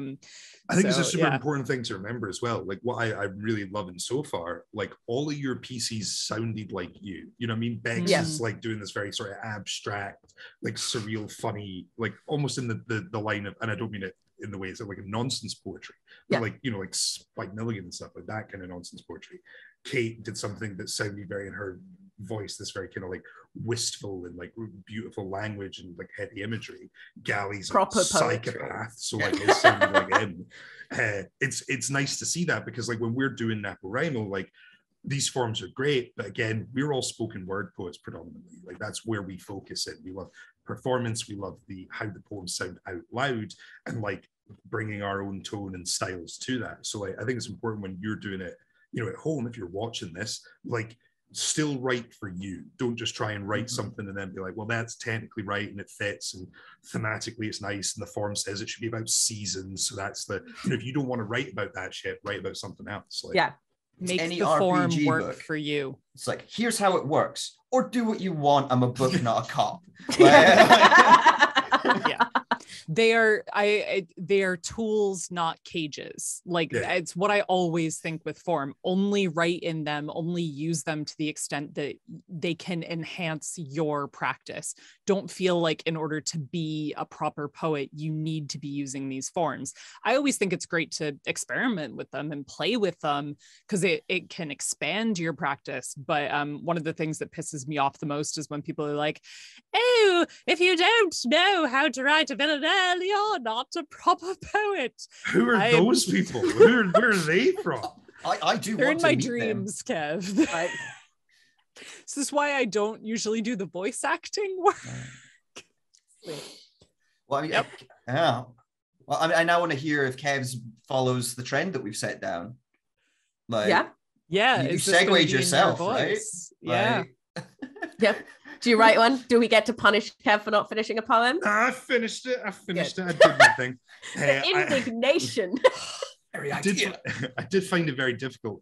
S4: think it's a super important thing to remember as well. Like what I'm really loving so far, like all of your pieces sounded like you know what I mean? Bex is like doing this very sort of abstract, like surreal, funny, like almost in the line of, and I don't mean it in the ways of like a nonsense poetry, but like, like Spike Milligan and stuff, like that kind of nonsense poetry. Kate did something that sounded very in her voice, this very kind of like wistful and like beautiful language and like heady imagery. Gallie's proper a psychopath, so like it sounded like him. It's nice to see that, because like when we're doing NaPoWriMo, like these forms are great, but again, we're all spoken word poets predominantly. Like that's where we focus it. We love performance, we love how the poems sound out loud, and like bringing our own tone and styles to that. So like I think it's important when you're doing it, at home, if you're watching this, like still write for you. Don't just try and write something and then be like, well, that's technically right and it fits and thematically it's nice and the form says it should be about seasons. So that's if you don't want to write about that shit, write about something else. Like,
S2: make the form work book for you.
S3: It's like, here's how it works, or do what you want. I'm a book, not a cop.
S2: They are tools, not cages. Like it's what I always think with form. Only write in them, only use them to the extent that they can enhance your practice. Don't feel like in order to be a proper poet, you need to be using these forms. I always think it's great to experiment with them and play with them, because it can expand your practice. But one of the things that pisses me off the most is when people are like, oh, if you don't know how to write a Villanelle, you're not a proper poet.
S4: Who are those people? Where are they from?
S3: I do
S2: They're
S3: want
S2: in
S3: to
S2: my
S3: meet
S2: dreams, Kev.
S1: Right.
S2: This is why I don't usually do the voice acting work.
S3: them. Well, I mean, yeah. Well, I mean, I now want to hear if Kev's follows the trend that we've set down. Like,
S2: yeah,
S3: you
S2: is this gonna
S3: segued
S2: be in your
S3: yourself, right?
S2: voice? Yeah.
S3: Like,
S1: Yep. Do you write one? Do we get to punish Kev for not finishing a poem?
S4: I finished it. I
S1: Good.
S4: did my thing.
S1: The indignation.
S4: I did find it very difficult.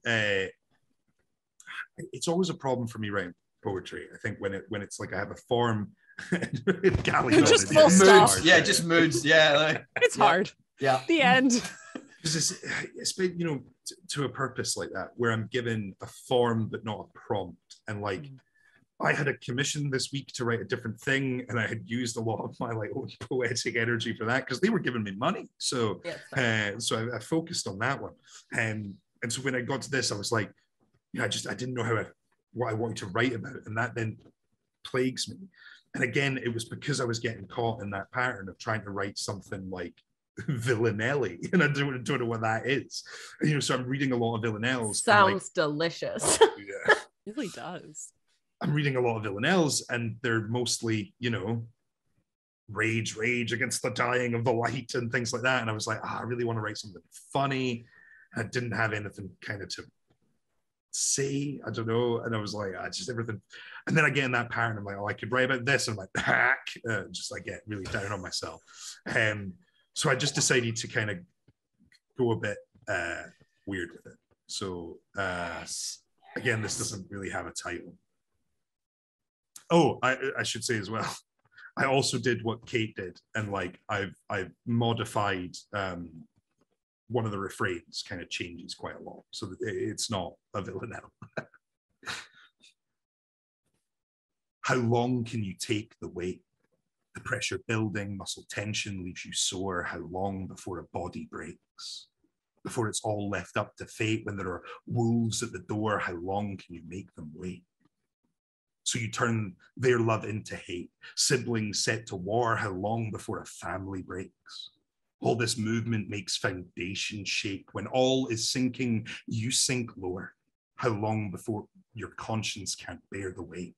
S4: It's always a problem for me writing poetry. I think when it's like I have a form. Gallie
S2: Just full stop.
S3: moods. Yeah, just moods. Yeah, like,
S2: It's hard.
S3: Yeah.
S2: The end.
S4: Because it's been, to a purpose like that, where I'm given a form but not a prompt. And like, I had a commission this week to write a different thing, and I had used a lot of my like own poetic energy for that because they were giving me money. So, so I focused on that one. And so when I got to this, I was like, I didn't know what I wanted to write about, and that then plagues me. And again, it was because I was getting caught in that pattern of trying to write something like Villanelle, and I don't know what that is. So I'm reading a lot of Villanelles.
S1: Sounds delicious.
S4: Yeah.
S2: It really does.
S4: I'm reading a lot of Villanelles, and they're mostly, rage against the dying of the light and things like that. And I was like, I really want to write something funny. I didn't have anything kind of to say, I don't know. And I was like, just everything. And then I get in that pattern. I'm like, I could write about this. And I'm like, hack. Just like get really down on myself. So I just decided to kind of go a bit weird with it. So again, this doesn't really have a title. Oh, I should say as well, I also did what Kate did, and like I've modified one of the refrains kind of changes quite a lot, so that it's not a Villanelle. How long can you take the weight? The pressure building, muscle tension leaves you sore. How long before a body breaks? Before it's all left up to fate, when there are wolves at the door, how long can you make them wait? So you turn their love into hate. Siblings set to war, how long before a family breaks? All this movement makes foundation shake. When all is sinking, you sink lower. How long before your conscience can't bear the weight?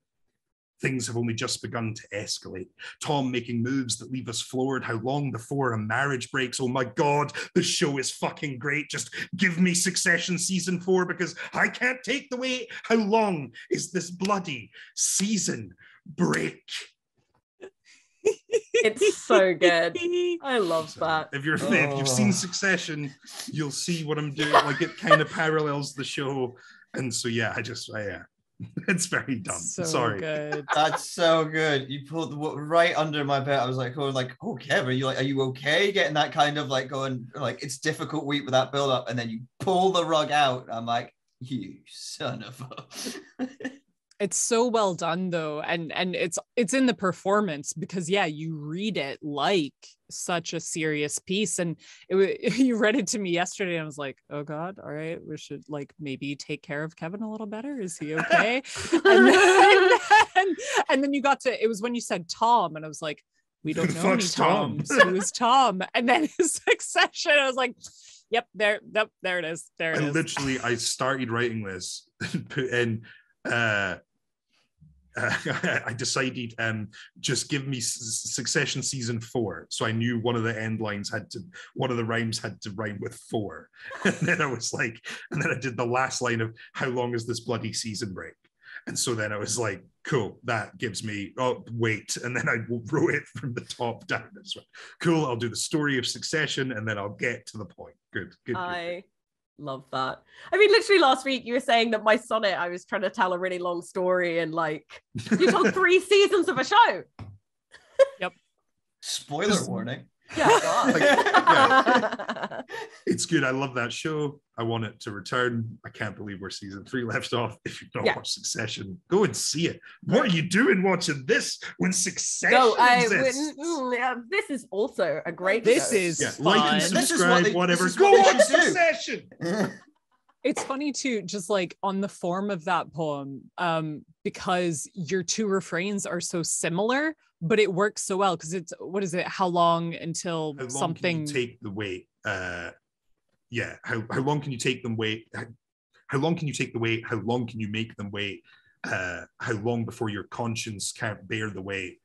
S4: Things have only just begun to escalate. Tom making moves that leave us floored. How long before a marriage breaks? Oh my God, the show is fucking great. Just give me Succession season 4 because I can't take the weight. How long is this bloody season break?
S1: It's so good. I love that.
S4: If you've seen Succession, you'll see what I'm doing. Like it kind of parallels the show. And so yeah, it's very dumb.
S2: So
S4: Sorry.
S2: Good.
S3: That's so good. You pulled the right under my belt. I was like, oh, Kev, are you okay? Getting that kind of like going, like it's difficult week with that build up, and then you pull the rug out. I'm like, you son of a.
S2: It's so well done though, and it's in the performance, because you read it like such a serious piece, and you read it to me yesterday and I was like, oh God, all right, we should like maybe take care of Kevin a little better. Is he okay? and then you got to, it was when you said Tom, and I was like, we don't know any Toms. Who is Tom? And then his Succession, I was like, yep, there it is. There it is.
S4: Literally, I started writing this, put in I decided just give me Succession season 4, so I knew one of the rhymes had to rhyme with 4. And then I was like, and then I did the last line of how long is this bloody season break? And so then I was like, cool, that gives me, wait. And then I wrote it from the top down. That's right. Cool, I'll do the story of Succession and then I'll get to the point. Good.
S1: Love that. I mean, literally last week you were saying that my sonnet, I was trying to tell a really long story, and like you told 3 seasons of a show.
S2: Yep.
S3: Spoiler warning.
S1: Yeah.
S4: It's good. I love that show. I want it to return. I can't believe where season 3 left off. If you've not watched Succession, go and see it. What are you doing watching this when Succession exists?
S1: This is also a great
S2: This
S1: show.
S2: is fun.
S4: Like and subscribe, whatever. Go watch Succession.
S2: It's funny too, just like on the form of that poem, because your 2 refrains are so similar, but it works so well because it's, what is it? How long until
S4: how long
S2: something
S4: can you take the weight? How long can you take them weight? How long can you take the weight? How long can you make them wait? How long before your conscience can't bear the weight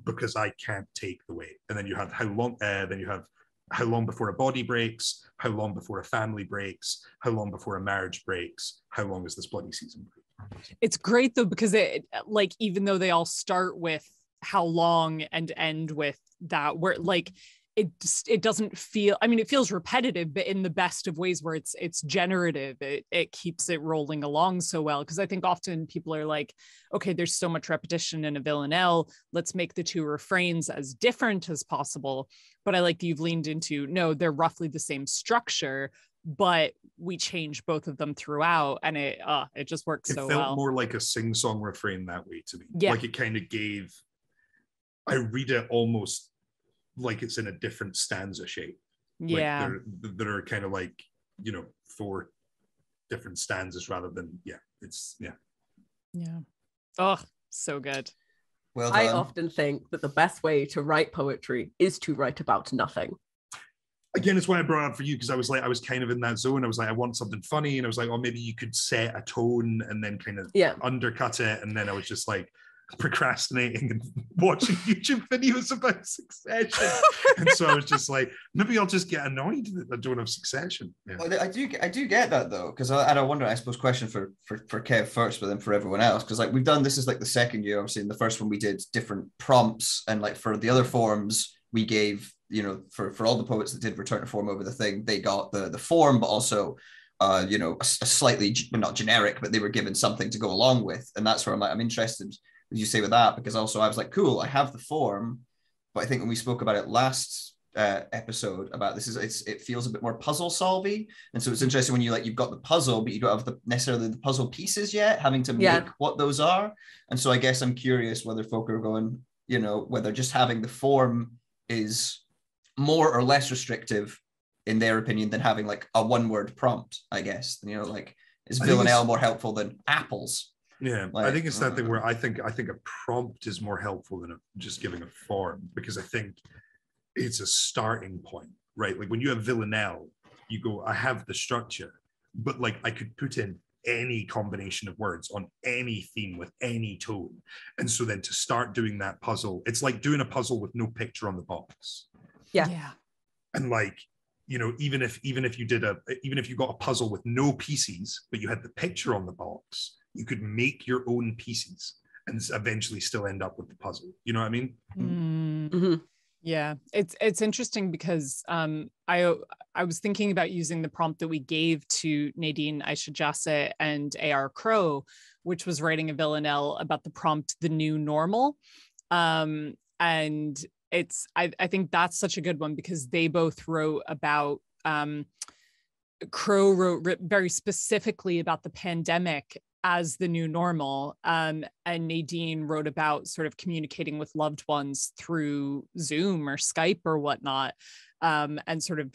S4: because I can't take the weight? And then you have how long before a body breaks, how long before a family breaks, how long before a marriage breaks, how long is this bloody season break?
S2: It's great though, because it, like, even though they all start with how long and end with that, where like it doesn't feel, I mean, it feels repetitive, but in the best of ways where it's generative. It keeps it rolling along so well. Because I think often people are like, okay, there's so much repetition in a villanelle, let's make the two refrains as different as possible. But I like that you've leaned into, no, they're roughly the same structure, but we change both of them throughout, and it just works so well. It felt
S4: more like a sing-song refrain that way to me.
S2: Yeah.
S4: Like it kind of gave, I read it almost like it's in a different stanza shape.
S2: Yeah.
S4: Like there are kind of like, you know, 4 different stanzas rather than, yeah.
S2: Oh, so good.
S3: Well done.
S1: I often think that the best way to write poetry is to write about nothing.
S4: Again, it's why I brought it up for you, because I was kind of in that zone. I was like, I want something funny, and I was like, oh, maybe you could set a tone and then kind of undercut it. And then I was just like procrastinating and watching YouTube videos about Succession. And so I was just like, maybe I'll just get annoyed that I don't have Succession. Yeah.
S3: Well, I do get that though, because I wonder, I suppose, question for Kev first, but then for everyone else, because like we've done, this is like the second year, obviously. In the first one we did different prompts, and like for the other forms we gave, you know, for all the poets that did return to form over the thing, they got the form, but also you know, a slightly, not generic, but they were given something to go along with. And that's where I'm interested, as you say, with that, because also I was like, cool, I have the form, but I think when we spoke about it last episode about this, it feels a bit more puzzle solvy. And so it's interesting when you've got the puzzle, but you don't have necessarily the puzzle pieces yet, having to make what those are. And so I guess I'm curious whether folk are going, you know, whether just having the form is more or less restrictive in their opinion than having like a one-word prompt, I guess. You know, like, is Villanelle more helpful than apples?
S4: Yeah, like, I think it's that thing where I think a prompt is more helpful than just giving a form, because I think it's a starting point, right? Like when you have Villanelle, you go, I have the structure, but like I could put in any combination of words on any theme with any tone. And so then to start doing that puzzle, it's like doing a puzzle with no picture on the box.
S2: Yeah.
S4: And like, you know, even if you got a puzzle with no pieces, but you had the picture on the box, you could make your own pieces and eventually still end up with the puzzle. You know what I mean?
S2: Mm-hmm. Yeah, it's interesting because I was thinking about using the prompt that we gave to Nadine Aisha and A.R. Crow, which was writing a villanelle about the prompt "The New Normal," and I think that's such a good one because they both wrote about Crow wrote very specifically about the pandemic as the new normal, and Nadine wrote about sort of communicating with loved ones through Zoom or Skype or whatnot, and sort of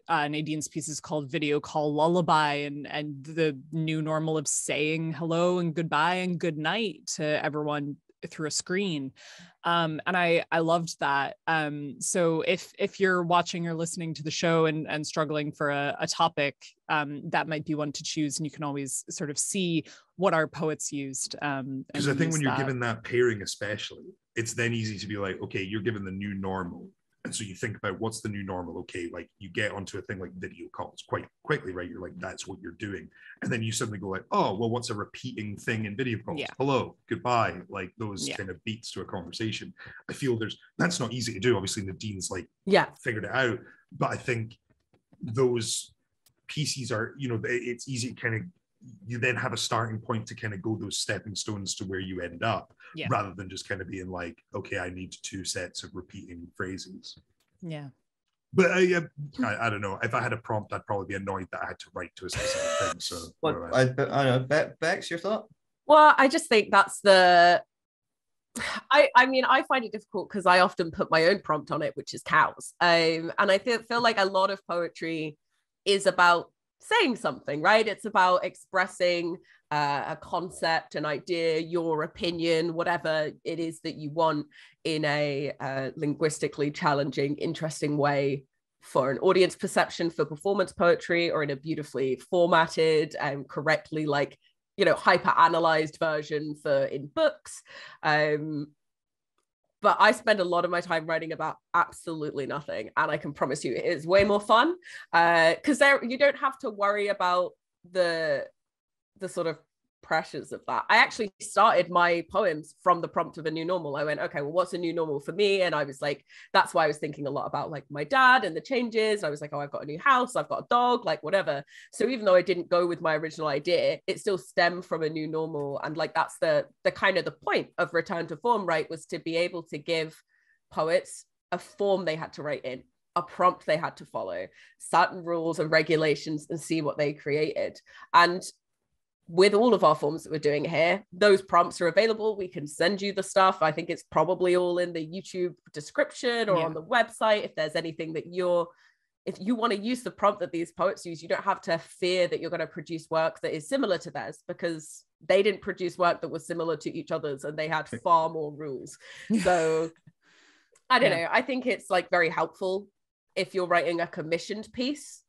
S2: Nadine's piece is called Video Call Lullaby, and the new normal of saying hello and goodbye and good night to everyone through a screen, and I loved that. So if you're watching or listening to the show and struggling for a topic, that might be one to choose, and you can always sort of see what our poets used.
S4: Because I think when you're given that pairing especially, it's then easy to be like, okay, you're given the new normal. And so you think about what's the new normal. Okay, like you get onto a thing like video calls quite quickly, right? You're like, that's what you're doing. And then you suddenly go like, oh, well, what's a repeating thing in video calls?
S2: Yeah.
S4: Hello, goodbye, like those kind of beats to a conversation. I feel that's not easy to do. Obviously, Nadine's like figured it out. But I think those pieces are, you know, it's easy to kind of, you then have a starting point to kind of go those stepping stones to where you end up, rather than just kind of being like, okay, I need 2 sets of repeating phrases.
S2: Yeah.
S4: But I don't know. If I had a prompt, I'd probably be annoyed that I had to write to a specific thing. So
S3: I don't know. Bex, your thought?
S1: Well, I just think that's I mean, I find it difficult because I often put my own prompt on it, which is cows. And I feel like a lot of poetry is about saying something, right? It's about expressing a concept, an idea, your opinion, whatever it is that you want in a linguistically challenging, interesting way for an audience perception for performance poetry, or in a beautifully formatted and correctly, like, you know, hyper analyzed version for in books. But I spend a lot of my time writing about absolutely nothing, and I can promise you it is way more fun, because you don't have to worry about the sort of pressures of that. I actually started my poems from the prompt of a new normal. I went, okay, well, what's a new normal for me? And I was like, that's why I was thinking a lot about like my dad and the changes. I was like, oh, I've got a new house, I've got a dog, like whatever. So even though I didn't go with my original idea, it still stemmed from a new normal. And like, that's the kind of the point of Return to Form, right? Was to be able to give poets a form they had to write in, a prompt they had to follow, certain rules and regulations, and see what they created. And with all of our forms that we're doing here, those prompts are available. We can send you the stuff. I think it's probably all in the YouTube description or on the website. If there's anything that if you want to use the prompt that these poets use, you don't have to fear that you're going to produce work that is similar to theirs, because they didn't produce work that was similar to each other's, and they had far more rules. So I don't know. I think it's like very helpful if you're writing a commissioned piece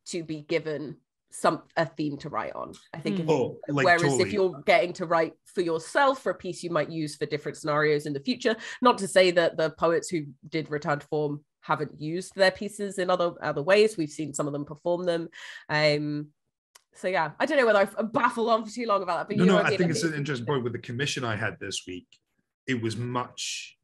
S1: to be given a theme to write on. I think if you're getting to write for yourself for a piece you might use for different scenarios in the future, not to say that the poets who did Return to Form haven't used their pieces in other ways. We've seen some of them perform them. So yeah, I don't know whether I've baffled on for too long about that, but
S4: I think it's an interesting point. With the commission I had this week, it was much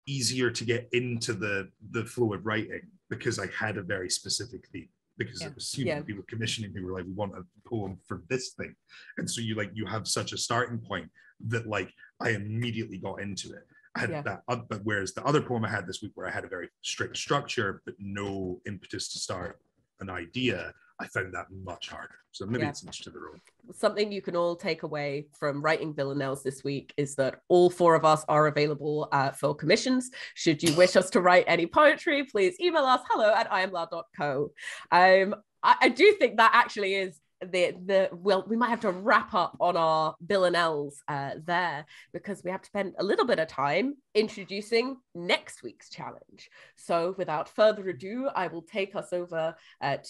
S4: easier to get into the flow of writing because I had a very specific theme. Because it was people commissioning me were like, we want a poem for this thing, and so you have such a starting point that like I immediately got into it. I had that, but whereas the other poem I had this week, where I had a very strict structure but no impetus to start an idea, I found that much harder. So maybe it's each to their own.
S1: Something you can all take away from writing Villanelles this week is that all four of us are available for commissions. Should you wish us to write any poetry, please email us hello@iamloud.co. I do think that actually is we might have to wrap up on our Villanelles there, because we have to spend a little bit of time introducing next week's challenge. So without further ado, I will take us over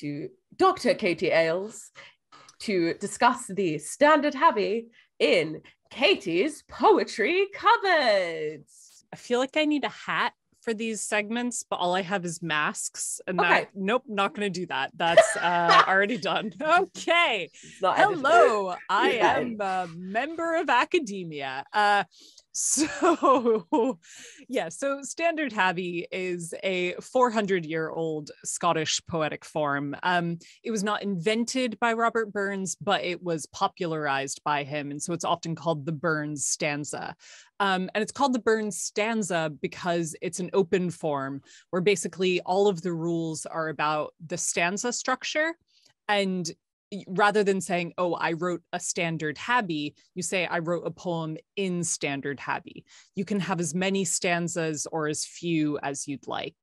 S1: to Dr. Katie Ailes to discuss the Standard Habbie in Katie's Poetry Cupboards.
S2: I feel like I need a hat for these segments, but all I have is masks, and nope, not going to do that. That's already done. Okay. Hello, I am a member of academia. So Standard Habbie is a 400-year-old Scottish poetic form. It was not invented by Robert Burns, but it was popularized by him, and so it's often called the Burns Stanza. And it's called the Burns Stanza because it's an open form where basically all of the rules are about the stanza structure. And rather than saying, oh, I wrote a Standard Habbie, you say, I wrote a poem in Standard Habbie. You can have as many stanzas or as few as you'd like.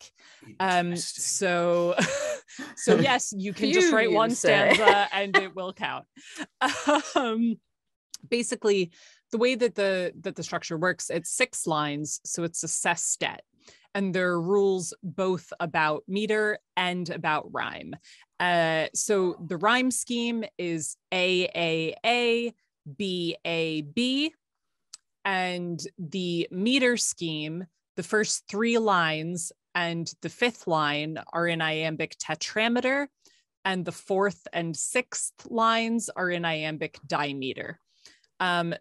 S2: So yes, you can just write one stanza and it will count. Basically, the way that the structure works, it's 6 lines, so it's a sestet. And there are rules both about meter and about rhyme. So the rhyme scheme is A, B, and the meter scheme, the first 3 lines and the 5th line are in iambic tetrameter, and the 4th and 6th lines are in iambic dimeter.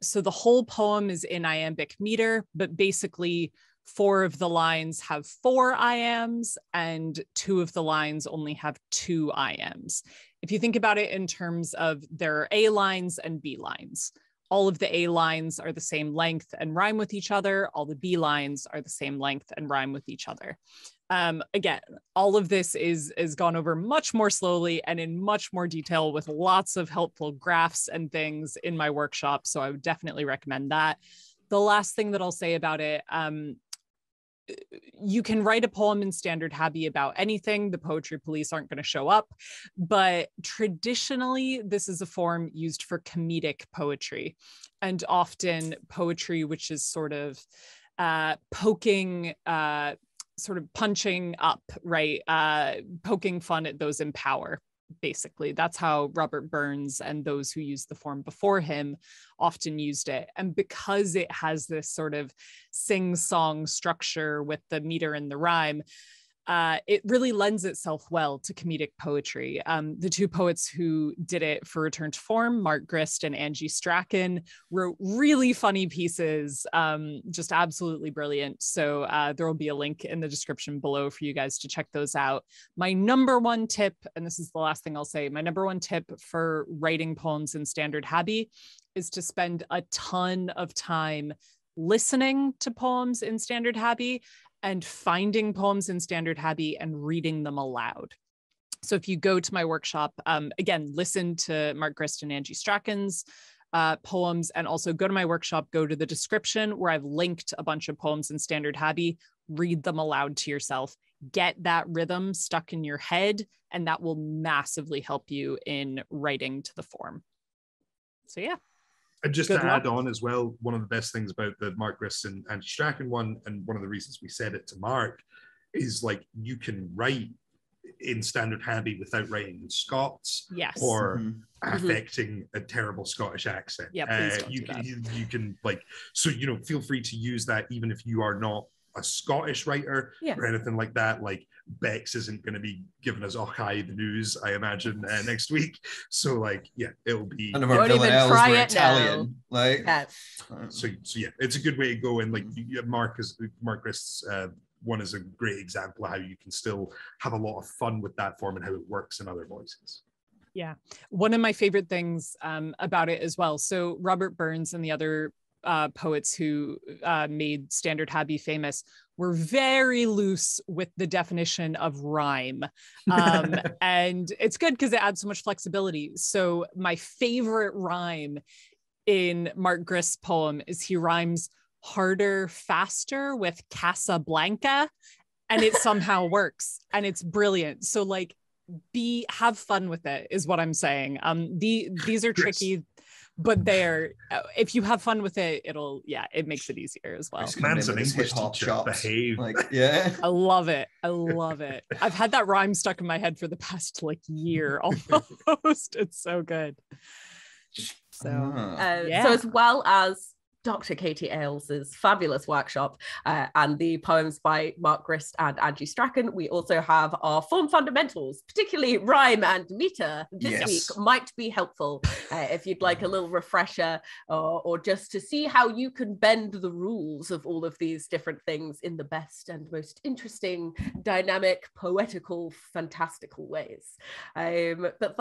S2: So the whole poem is in iambic meter, but basically 4 of the lines have 4 iambs and 2 of the lines only have 2 iambs. If you think about it in terms of there are A lines and B lines, all of the A lines are the same length and rhyme with each other. All the B lines are the same length and rhyme with each other. Again, all of this is gone over much more slowly and in much more detail with lots of helpful graphs and things in my workshop. So I would definitely recommend that. The last thing that I'll say about it, you can write a poem in Standard Habbie about anything. The poetry police aren't going to show up, but traditionally this is a form used for comedic poetry, and often poetry which is sort of poking sort of punching up, right? Poking fun at those in power. Basically, that's how Robert Burns and those who used the form before him often used it. And because it has this sort of sing-song structure with the meter and the rhyme, it really lends itself well to comedic poetry. The two poets who did it for Return to Form, Mark Grist and Angie Strachan, wrote really funny pieces, just absolutely brilliant. So there will be a link in the description below for you guys to check those out. My number one tip, and this is the last thing I'll say, my number one tip for writing poems in Standard Habbie is to spend a ton of time listening to poems in Standard Habbie and finding poems in Standard Habbie and reading them aloud. So if you go to my workshop, again, listen to Mark Grist and Angie Strachan's poems, and also go to my workshop, go to the description where I've linked a bunch of poems in Standard Habbie, read them aloud to yourself, get that rhythm stuck in your head, and that will massively help you in writing to the form. So yeah.
S4: And just to add on as well, one of the best things about the Mark Grist and Angie Strachan one, and one of the reasons we said it to Mark, is like you can write in Standard Habbie without writing in Scots, or affecting a terrible Scottish accent.
S2: Yeah, please don't do that.
S4: You can like, so you know, feel free to use that even if you are not a Scottish writer or anything like that. Like Bex isn't going to be giving us the news, I imagine, next week. So like, yeah, it'll be.
S3: None of our Villanelles were Italian. Like,
S4: so yeah, it's a good way to go. And like Mark Grist's one is a great example of how you can still have a lot of fun with that form and how it works in other voices.
S2: Yeah, one of my favorite things about it as well. So Robert Burns and the other poets who made Standard Habbie famous were very loose with the definition of rhyme. And it's good because it adds so much flexibility. So my favorite rhyme in Mark Grist's poem is he rhymes harder, faster with Casablanca, and it somehow works, and it's brilliant. So like, have fun with it is what I'm saying. These are tricky, but if you have fun with it, it makes it easier as well.
S4: Man's an English teacher. Behave.
S3: Like, yeah.
S2: I love it. I've had that rhyme stuck in my head for the past like year almost. It's so good. So
S1: so as well as Dr. Katie Ailes' fabulous workshop and the poems by Mark Grist and Angie Strachan, we also have our form fundamentals, particularly rhyme and meter this week might be helpful if you'd like a little refresher or just to see how you can bend the rules of all of these different things in the best and most interesting, dynamic, poetical, fantastical ways. But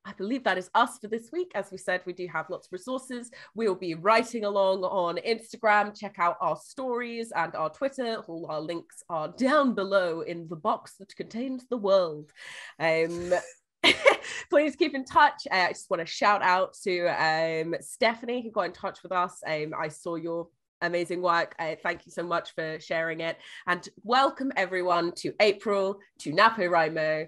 S1: I believe that is us for this week. As we said, we do have lots of resources. We'll be writing along on Instagram. Check out our stories and our Twitter. All our links are down below in the box that contains the world. Please keep in touch. I just want to shout out to Stephanie, who got in touch with us. I saw your amazing work. Thank you so much for sharing it. And welcome everyone to April, to NaPoWriMo.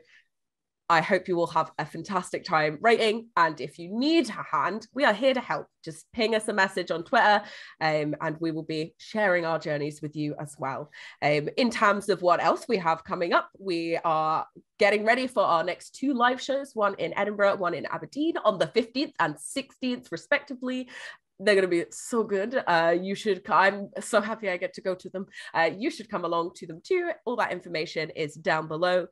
S1: I hope you will have a fantastic time writing. And if you need a hand, we are here to help. Just ping us a message on Twitter and we will be sharing our journeys with you as well. In terms of what else we have coming up, we are getting ready for our next 2 live shows, one in Edinburgh, one in Aberdeen on the 15th and 16th respectively. They're going to be so good. I'm so happy I get to go to them. You should come along to them too. All that information is down below.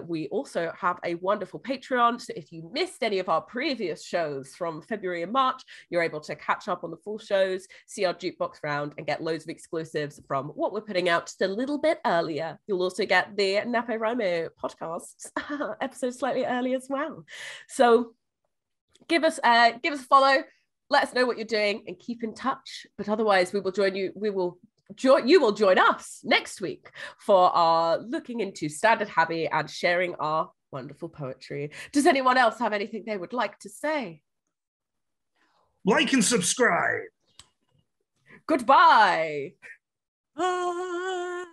S1: We also have a wonderful Patreon. So if you missed any of our previous shows from February and March, you're able to catch up on the full shows, see our jukebox round, and get loads of exclusives from what we're putting out just a little bit earlier. You'll also get the NaPoWriMo podcast episode slightly early as well. So give us a follow. Let us know what you're doing and keep in touch. But otherwise, we will join you. You will join us next week for our looking into Standard Habbie and sharing our wonderful poetry. Does anyone else have anything they would like to say?
S4: Like and subscribe.
S1: Goodbye.
S2: Bye.